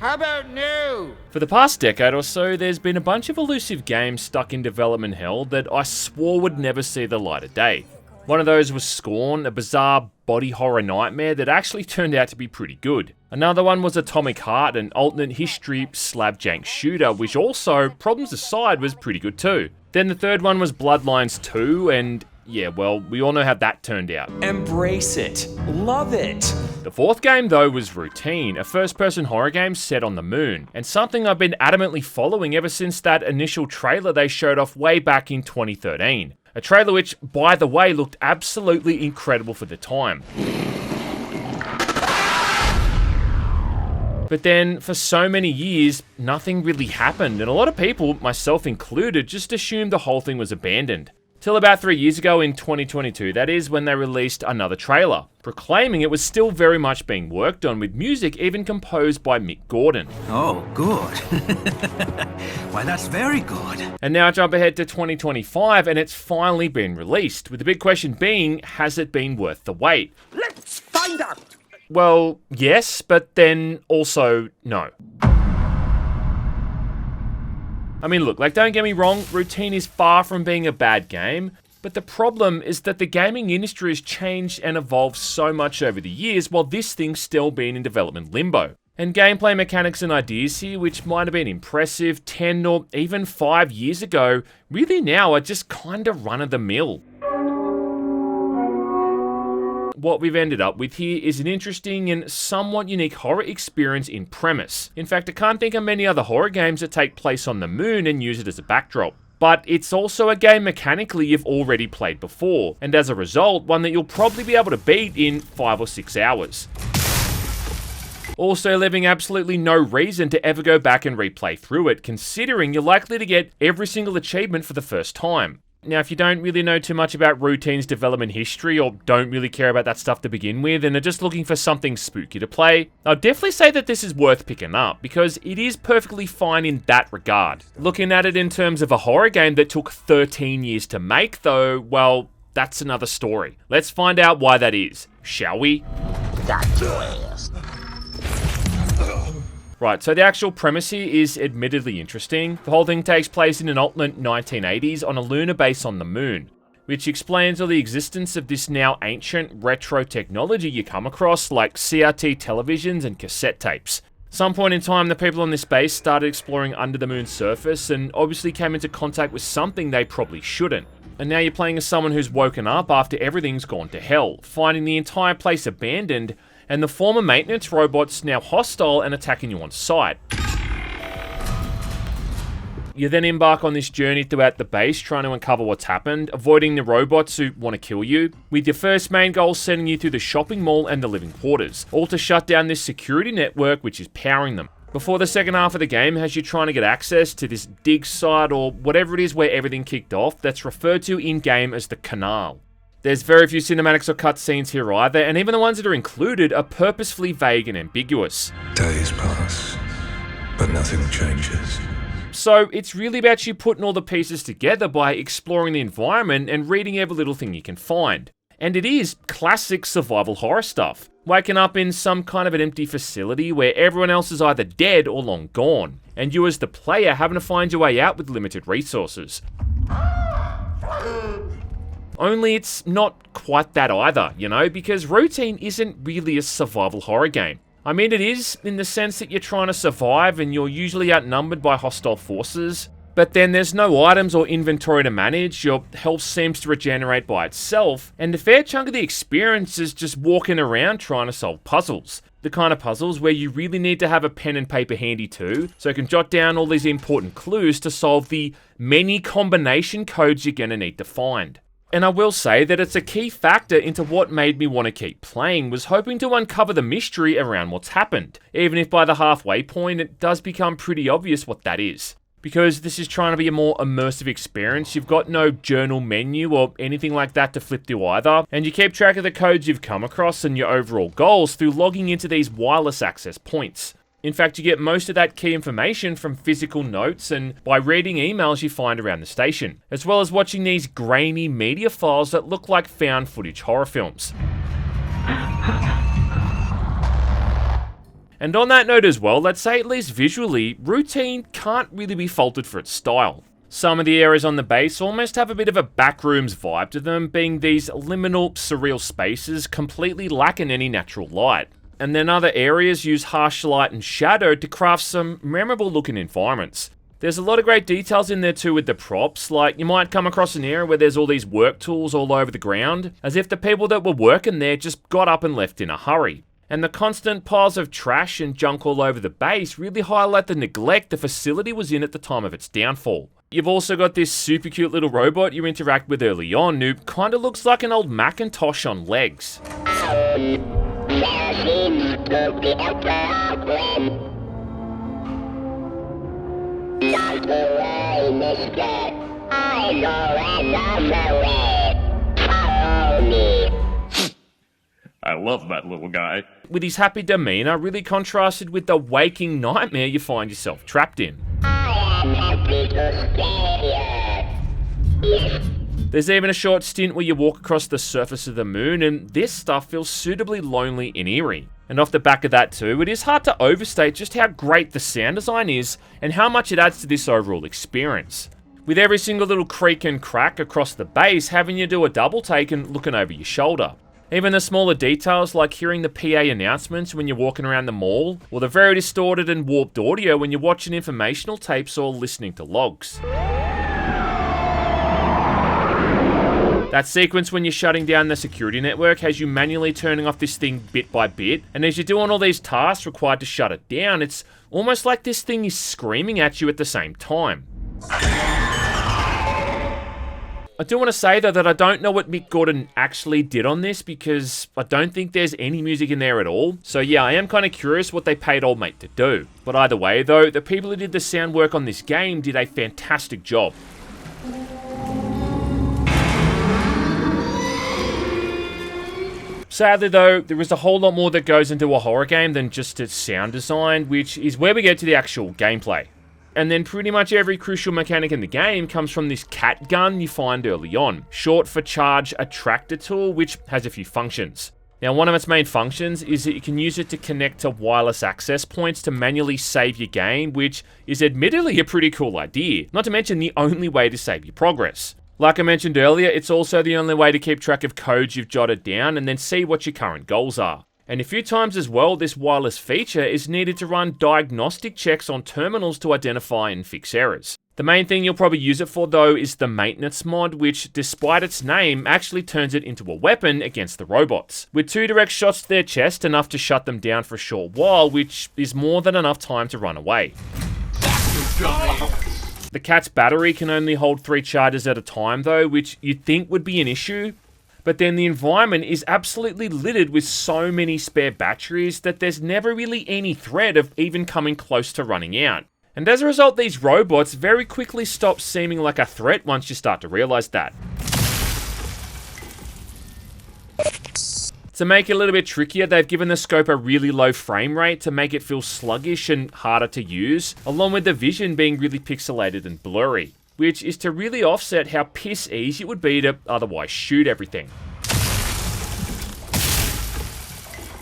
How about new? For the past decade or so, there's been a bunch of elusive games stuck in development hell that I swore would never see the light of day. One of those was Scorn, a bizarre body horror nightmare that actually turned out to be pretty good. Another one was Atomic Heart, an alternate history slab-jank shooter, which also, problems aside, was pretty good too. Then the third one was Bloodlines 2, and yeah, well, we all know how that turned out. Embrace it. Love it. The fourth game, though, was Routine, a first-person horror game set on the moon, and something I've been adamantly following ever since that initial trailer they showed off way back in 2013. A trailer which, by the way, looked absolutely incredible for the time. But then, for so many years, nothing really happened, and a lot of people, myself included, just assumed the whole thing was abandoned. Till about 3 years ago in 2022, that is, when they released another trailer, proclaiming it was still very much being worked on, with music even composed by Mick Gordon. Oh, good. Why, that's very good. And now jump ahead to 2025, and it's finally been released, with the big question being, has it been worth the wait? Let's find out. Well, yes, but then also no. I mean, look, don't get me wrong, Routine is far from being a bad game, but the problem is that the gaming industry has changed and evolved so much over the years, while this thing's still been in development limbo. And gameplay mechanics and ideas here, which might have been impressive 10 or even 5 years ago, really now are just kinda run-of-the-mill. What we've ended up with here is an interesting and somewhat unique horror experience in premise. In fact, I can't think of many other horror games that take place on the moon and use it as a backdrop. But it's also a game mechanically you've already played before, and as a result, one that you'll probably be able to beat in 5 or 6 hours. Also leaving absolutely no reason to ever go back and replay through it, considering you're likely to get every single achievement for the first time. Now, if you don't really know too much about Routine's development history, or don't really care about that stuff to begin with, and are just looking for something spooky to play, I'll definitely say that this is worth picking up, because it is perfectly fine in that regard. Looking at it in terms of a horror game that took 13 years to make, though, well, that's another story. Let's find out why that is, shall we? Got your ass. Right, so the actual premise here is admittedly interesting. The whole thing takes place in an alternate 1980s on a lunar base on the moon, which explains all the existence of this now ancient retro technology you come across, like CRT televisions and cassette tapes. Some point in time, the people on this base started exploring under the moon's surface and obviously came into contact with something they probably shouldn't. And now you're playing as someone who's woken up after everything's gone to hell, finding the entire place abandoned, and the former maintenance robots now hostile and attacking you on sight. You then embark on this journey throughout the base, trying to uncover what's happened, avoiding the robots who want to kill you, with your first main goal sending you through the shopping mall and the living quarters, all to shut down this security network which is powering them. Before the second half of the game has you trying to get access to this dig site or whatever it is where everything kicked off, that's referred to in-game as the canal. There's very few cinematics or cutscenes here either, and even the ones that are included are purposefully vague and ambiguous. Days pass, but nothing changes. So it's really about you putting all the pieces together by exploring the environment and reading every little thing you can find. And it is classic survival horror stuff. Waking up in some kind of an empty facility where everyone else is either dead or long gone, and you as the player having to find your way out with limited resources. Only it's not quite that either, you know, because Routine isn't really a survival horror game. I mean, it is in the sense that you're trying to survive and you're usually outnumbered by hostile forces, but then there's no items or inventory to manage, your health seems to regenerate by itself, and a fair chunk of the experience is just walking around trying to solve puzzles. The kind of puzzles where you really need to have a pen and paper handy too, so you can jot down all these important clues to solve the many combination codes you're going to need to find. And I will say that it's a key factor into what made me want to keep playing, was hoping to uncover the mystery around what's happened, even if by the halfway point it does become pretty obvious what that is. Because this is trying to be a more immersive experience, you've got no journal menu or anything like that to flip through either, and you keep track of the codes you've come across and your overall goals through logging into these wireless access points. In fact, you get most of that key information from physical notes and by reading emails you find around the station, as well as watching these grainy media files that look like found footage horror films. And on that note as well, let's say at least visually, Routine can't really be faulted for its style. Some of the areas on the base almost have a bit of a backrooms vibe to them, being these liminal, surreal spaces completely lacking any natural light. And then other areas use harsh light and shadow to craft some memorable looking environments. There's a lot of great details in there too with the props, like you might come across an area where there's all these work tools all over the ground, as if the people that were working there just got up and left in a hurry. And the constant piles of trash and junk all over the base really highlight the neglect the facility was in at the time of its downfall. You've also got this super cute little robot you interact with early on who kinda looks like an old Macintosh on legs. I love that little guy. With his happy demeanor really contrasted with the waking nightmare you find yourself trapped in. There's even a short stint where you walk across the surface of the moon, and this stuff feels suitably lonely and eerie. And off the back of that too, it is hard to overstate just how great the sound design is and how much it adds to this overall experience. With every single little creak and crack across the base having you do a double take and looking over your shoulder. Even the smaller details like hearing the PA announcements when you're walking around the mall, or the very distorted and warped audio when you're watching informational tapes or listening to logs. That sequence when you're shutting down the security network has you manually turning off this thing bit by bit, and as you're doing all these tasks required to shut it down, it's almost like this thing is screaming at you at the same time. I do want to say though that I don't know what Mick Gordon actually did on this because I don't think there's any music in there at all. So yeah, I am kind of curious what they paid old mate to do. But either way though, the people who did the sound work on this game did a fantastic job. Sadly though, there is a whole lot more that goes into a horror game than just its sound design, which is where we get to the actual gameplay. And then pretty much every crucial mechanic in the game comes from this cat gun you find early on, short for Charge Attractor Tool, which has a few functions. Now one of its main functions is that you can use it to connect to wireless access points to manually save your game, which is admittedly a pretty cool idea, not to mention the only way to save your progress. Like I mentioned earlier, it's also the only way to keep track of codes you've jotted down and then see what your current goals are. And a few times as well, this wireless feature is needed to run diagnostic checks on terminals to identify and fix errors. The main thing you'll probably use it for though is the maintenance mod, which despite its name actually turns it into a weapon against the robots. With 2 direct shots to their chest, enough to shut them down for a short while, which is more than enough time to run away. The cat's battery can only hold 3 charges at a time though, which you'd think would be an issue. But then the environment is absolutely littered with so many spare batteries that there's never really any threat of even coming close to running out. And as a result, these robots very quickly stop seeming like a threat once you start to realize that. To make it a little bit trickier, they've given the scope a really low frame rate to make it feel sluggish and harder to use, along with the vision being really pixelated and blurry, which is to really offset how piss easy it would be to otherwise shoot everything.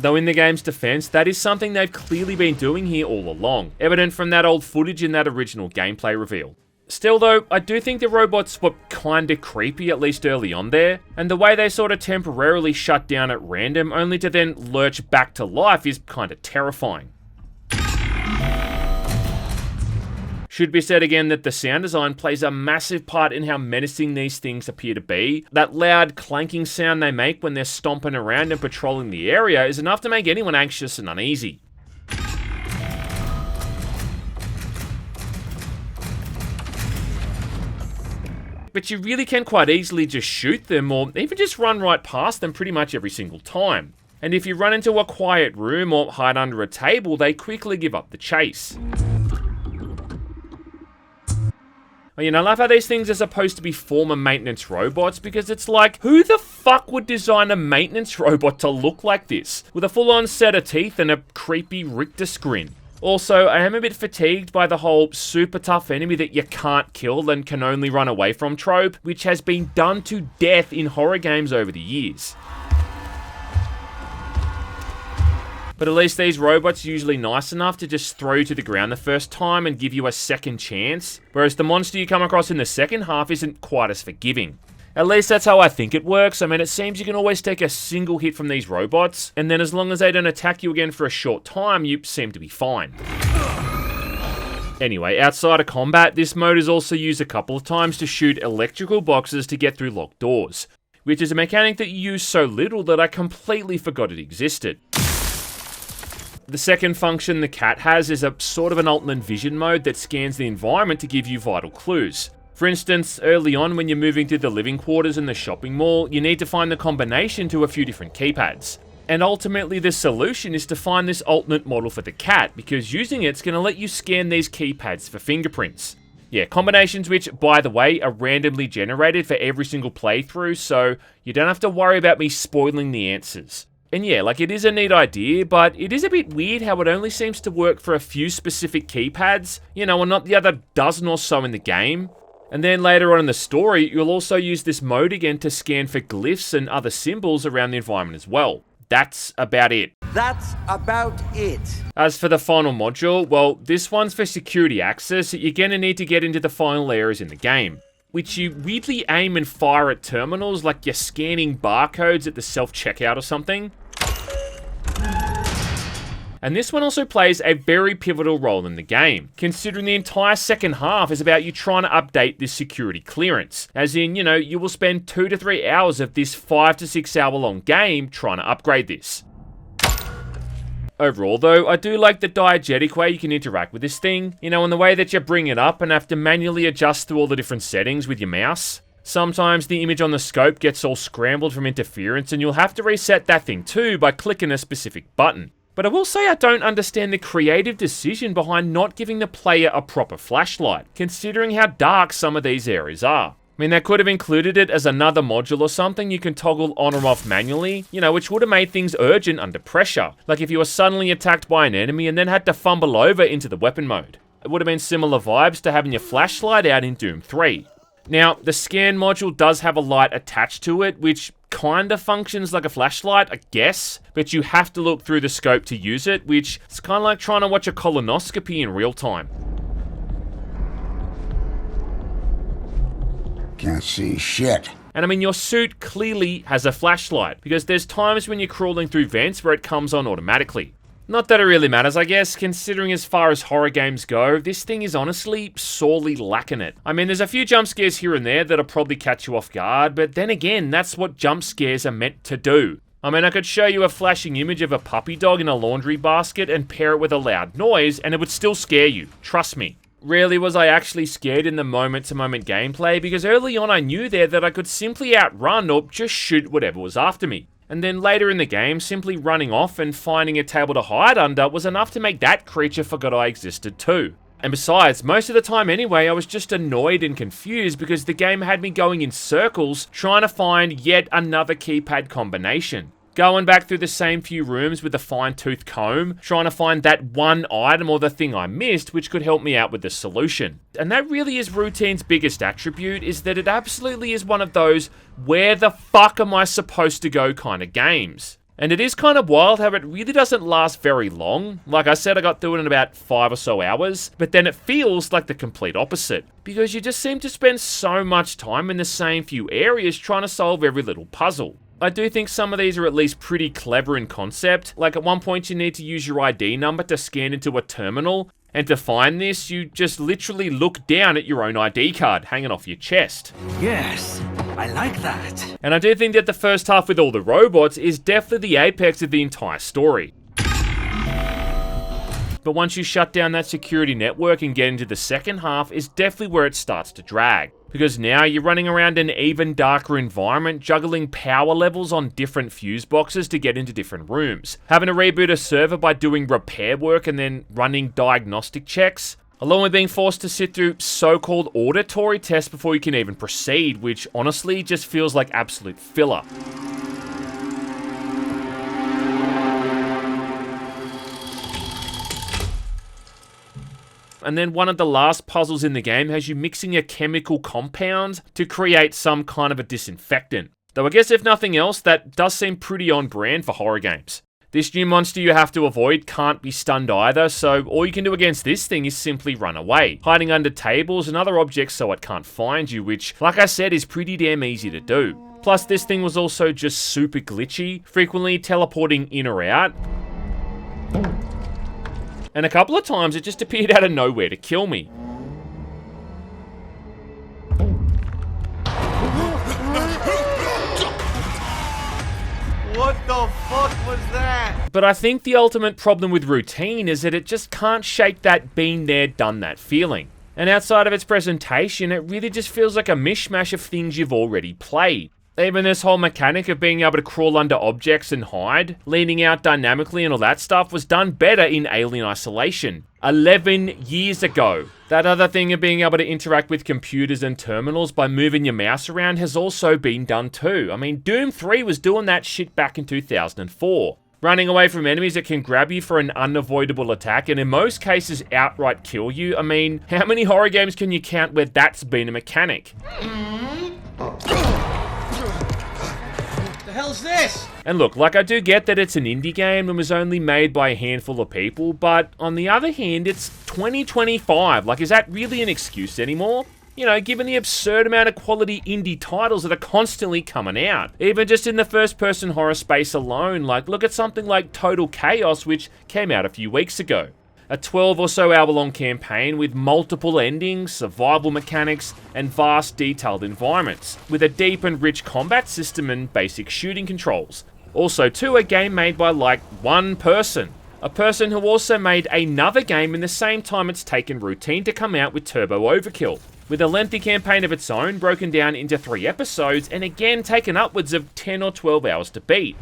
Though in the game's defense, that is something they've clearly been doing here all along, evident from that old footage in that original gameplay reveal. Still though, I do think the robots were kinda creepy, at least early on there, and the way they sort of temporarily shut down at random only to then lurch back to life is kinda terrifying. Should be said again that the sound design plays a massive part in how menacing these things appear to be. That loud clanking sound they make when they're stomping around and patrolling the area is enough to make anyone anxious and uneasy. But you really can quite easily just shoot them or even just run right past them pretty much every single time. And if you run into a quiet room or hide under a table, they quickly give up the chase. You know, I love how these things are supposed to be former maintenance robots because it's like, who the fuck would design a maintenance robot to look like this? With a full-on set of teeth and a creepy rictus grin. Also, I am a bit fatigued by the whole super tough enemy that you can't kill and can only run away from trope, which has been done to death in horror games over the years. But at least these robots are usually nice enough to just throw you to the ground the first time and give you a second chance, whereas the monster you come across in the second half isn't quite as forgiving. At least that's how I think it works. I mean, it seems you can always take a single hit from these robots, and then as long as they don't attack you again for a short time, you seem to be fine. Anyway, outside of combat, this mode is also used a couple of times to shoot electrical boxes to get through locked doors, which is a mechanic that you use so little that I completely forgot it existed. The second function the cat has is a sort of an alternate vision mode that scans the environment to give you vital clues. For instance, early on when you're moving through the living quarters in the shopping mall, you need to find the combination to a few different keypads. And ultimately the solution is to find this alternate model for the cat, because using it's going to let you scan these keypads for fingerprints. Yeah, combinations which, by the way, are randomly generated for every single playthrough, so you don't have to worry about me spoiling the answers. And yeah, like, it is a neat idea, but it is a bit weird how it only seems to work for a few specific keypads, you know, and not the other dozen or so in the game. And then later on in the story, you'll also use this mode again to scan for glyphs and other symbols around the environment as well. That's about it. That's about it. As for the final module, well, this one's for security access. You're gonna need to get into the final areas in the game, which you weirdly aim and fire at terminals like you're scanning barcodes at the self-checkout or something. And this one also plays a very pivotal role in the game, considering the entire second half is about you trying to update this security clearance. As in, you know, you will spend 2 to 3 hours of this 5 to 6 hour long game trying to upgrade this. Overall though, I do like the diegetic way you can interact with this thing, you know, in the way that you bring it up and have to manually adjust through all the different settings with your mouse. Sometimes the image on the scope gets all scrambled from interference and you'll have to reset that thing too by clicking a specific button. But I will say I don't understand the creative decision behind not giving the player a proper flashlight, considering how dark some of these areas are. I mean, they could have included it as another module or something you can toggle on or off manually, you know, which would have made things urgent under pressure, like if you were suddenly attacked by an enemy and then had to fumble over into the weapon mode. It would have been similar vibes to having your flashlight out in Doom 3. Now, the scan module does have a light attached to it, which kind of functions like a flashlight, I guess, but you have to look through the scope to use it, which is kind of like trying to watch a colonoscopy in real time. Can't see shit. And I mean, your suit clearly has a flashlight, because there's times when you're crawling through vents where it comes on automatically. Not that it really matters, I guess, considering as far as horror games go, this thing is honestly sorely lacking it. I mean, there's a few jump scares here and there that'll probably catch you off guard, but then again, that's what jump scares are meant to do. I mean, I could show you a flashing image of a puppy dog in a laundry basket and pair it with a loud noise, and it would still scare you, trust me. Rarely was I actually scared in the moment-to-moment gameplay, because early on I knew there that I could simply outrun or just shoot whatever was after me. And then later in the game, simply running off and finding a table to hide under was enough to make that creature forget I existed too. And besides, most of the time anyway, I was just annoyed and confused because the game had me going in circles trying to find yet another keypad combination. Going back through the same few rooms with a fine-tooth comb, trying to find that one item or the thing I missed which could help me out with the solution. And that really is Routine's biggest attribute, is that it absolutely is one of those where the fuck am I supposed to go kind of games. And it is kind of wild how it really doesn't last very long. Like I said, I got through it in about 5 or so hours, but then it feels like the complete opposite, because you just seem to spend so much time in the same few areas trying to solve every little puzzle. I do think some of these are at least pretty clever in concept. Like at one point you need to use your ID number to scan into a terminal, and to find this, you just literally look down at your own ID card hanging off your chest. Yes, I like that. And I do think that the first half with all the robots is definitely the apex of the entire story. But once you shut down that security network and get into the second half is definitely where it starts to drag. Because now you're running around an even darker environment, juggling power levels on different fuse boxes to get into different rooms, having to reboot a server by doing repair work and then running diagnostic checks, along with being forced to sit through so-called auditory tests before you can even proceed, which honestly just feels like absolute filler. And then one of the last puzzles in the game has you mixing a chemical compound to create some kind of a disinfectant. Though I guess if nothing else, that does seem pretty on brand for horror games. This new monster you have to avoid can't be stunned either, so all you can do against this thing is simply run away, hiding under tables and other objects so it can't find you, which, like I said, is pretty damn easy to do. Plus, this thing was also just super glitchy, frequently teleporting in or out. And a couple of times it just appeared out of nowhere to kill me. What the fuck was that? But I think the ultimate problem with routine is that it just can't shake that been there, done that feeling. And outside of its presentation, it really just feels like a mishmash of things you've already played. Even this whole mechanic of being able to crawl under objects and hide, leaning out dynamically and all that stuff was done better in Alien Isolation. 11 years ago. That other thing of being able to interact with computers and terminals by moving your mouse around has also been done too. I mean, Doom 3 was doing that shit back in 2004. Running away from enemies that can grab you for an unavoidable attack and in most cases outright kill you. I mean, how many horror games can you count where that's been a mechanic? The hell's this? And look, like I do get that it's an indie game and was only made by a handful of people, but on the other hand, it's 2025. Like, is that really an excuse anymore? You know, given the absurd amount of quality indie titles that are constantly coming out. Even just in the first-person horror space alone, like, look at something like Total Chaos, which came out a few weeks ago. A 12 or so hour long campaign with multiple endings, survival mechanics, and vast detailed environments, with a deep and rich combat system and basic shooting controls. Also too, a game made by like one person. A person who also made another game in the same time it's taken Routine to come out with Turbo Overkill, with a lengthy campaign of its own broken down into 3 episodes and again taken upwards of 10 or 12 hours to beat.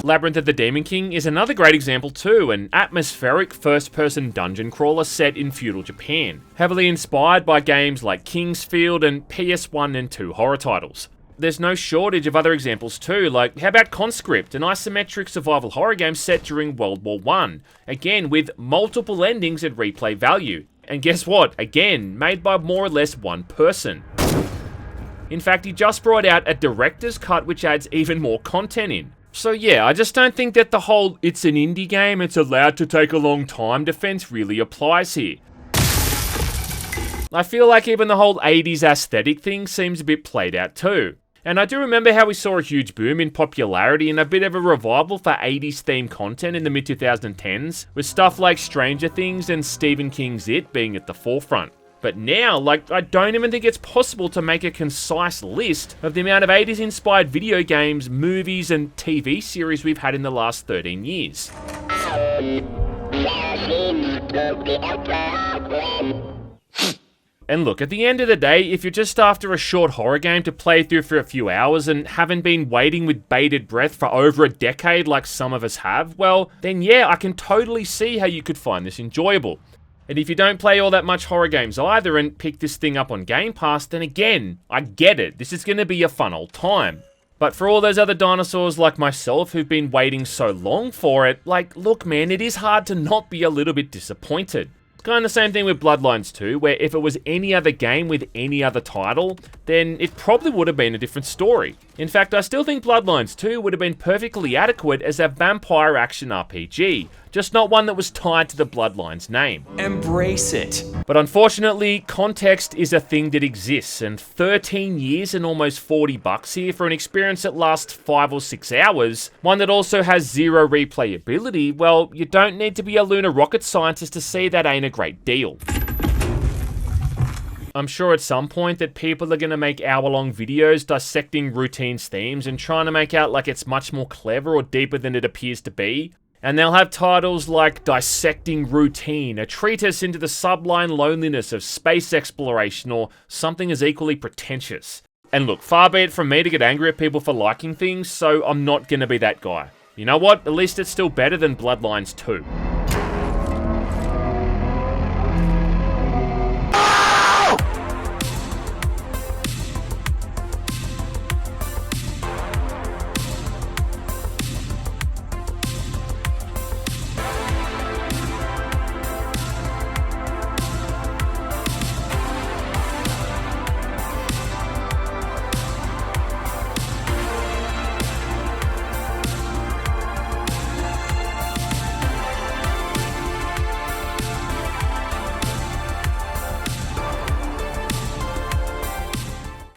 Labyrinth of the Demon King is another great example too, an atmospheric first-person dungeon crawler set in feudal Japan, heavily inspired by games like Kingsfield and PS1 and 2 horror titles. There's no shortage of other examples too, like how about Conscript, an isometric survival horror game set during World War I, again with multiple endings and replay value. And guess what? Again, made by more or less one person. In fact, he just brought out a director's cut which adds even more content in. So yeah, I just don't think that the whole "it's an indie game, it's allowed to take a long time" defense really applies here. I feel like even the whole 80s aesthetic thing seems a bit played out too. And I do remember how we saw a huge boom in popularity and a bit of a revival for 80s themed content in the mid-2010s, with stuff like Stranger Things and Stephen King's It being at the forefront. But now, like, I don't even think it's possible to make a concise list of the amount of 80s inspired video games, movies, and TV series we've had in the last 13 years. And look, at the end of the day, if you're just after a short horror game to play through for a few hours and haven't been waiting with bated breath for over a decade like some of us have, well, then yeah, I can totally see how you could find this enjoyable. And if you don't play all that much horror games either and pick this thing up on Game Pass, then again, I get it, this is going to be a fun old time. But for all those other dinosaurs like myself who've been waiting so long for it, like, look man, it is hard to not be a little bit disappointed. It's kind of the same thing with Bloodlines 2, where if it was any other game with any other title, then it probably would have been a different story. In fact, I still think Bloodlines 2 would have been perfectly adequate as a vampire action RPG, just not one that was tied to the Bloodlines name. Embrace it. But unfortunately, context is a thing that exists, and 13 years and almost $40 here for an experience that lasts 5 or 6 hours, one that also has zero replayability, well, you don't need to be a lunar rocket scientist to see that ain't a great deal. I'm sure at some point that people are going to make hour-long videos dissecting Routine's themes and trying to make out like it's much more clever or deeper than it appears to be. And they'll have titles like Dissecting Routine, a treatise into the sublime loneliness of space exploration, or something as equally pretentious. And look, far be it from me to get angry at people for liking things, so I'm not going to be that guy. You know what? At least it's still better than Bloodlines 2.